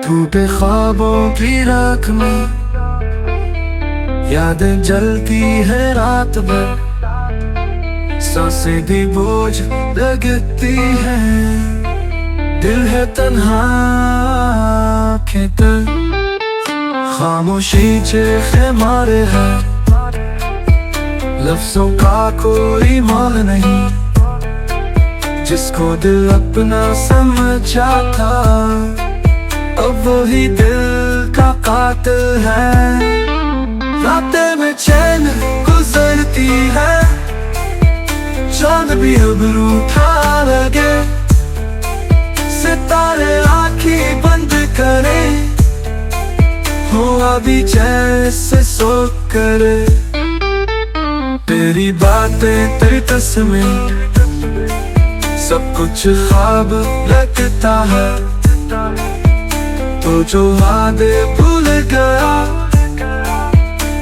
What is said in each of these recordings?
टूटे ख्वाबों की राख में यादें जलती है रात भर, सांसें भी बोझ लगती है, दिल है तन्हा आँखें तर, खामोशी चेखे मारे है, लफ्जों का कोई मोल नहीं, जिसको दिल अपना समझा था अब वही दिल का कातिल है। रातें में चैन गुजरती है, चांद भी अब रूठा लगे, सितारे आँखें बंद करे, हो अभी जैसे सो करे। तेरी बातें तेरी तस्वीर सब कुछ ख्वाब लगता है, तो जो वादे भूल गया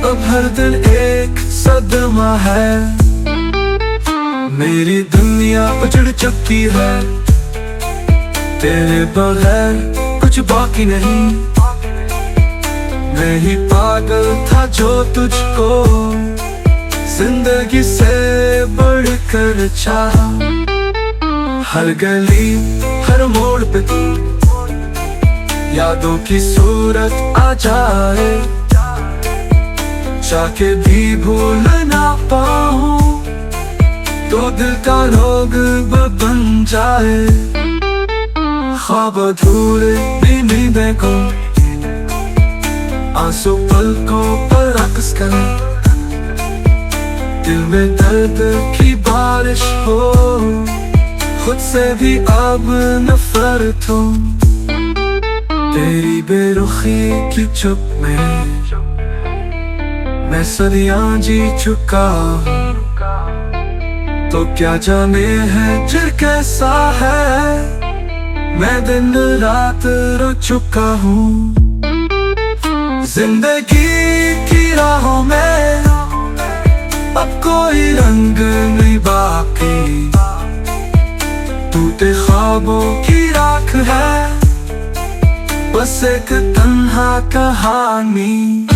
अब हर दिन एक सदमा है। मेरी दुनिया उजड़ चुकी है, तेरे बगैर कुछ बाकी नहीं, मैं ही पागल था जो तुझको जिंदगी से बढ़कर चाहा। हर गली हर मोड़ पे तू यादों की सूरत आ जाए, चाहे भी भूल ना पाऊं तो दिल का रोग बन जाए। ख्वाब अधूरे भी नींदें को आंसू पलकों पर रक्स करे, दिल में दर्द की बारिश हो, खुद से भी अब नफरत हो। तेरी बेरुखी की चुप में मैं सदियां जी चुका हूँ, तो क्या जाने है फिर कैसा है, मैं दिन रात रो चुका हूँ। जिंदगी की राहों में अब कोई रंग नहीं बाकी, टूटे ख्वाबों की राख है, बस एक तन्हा कहानी।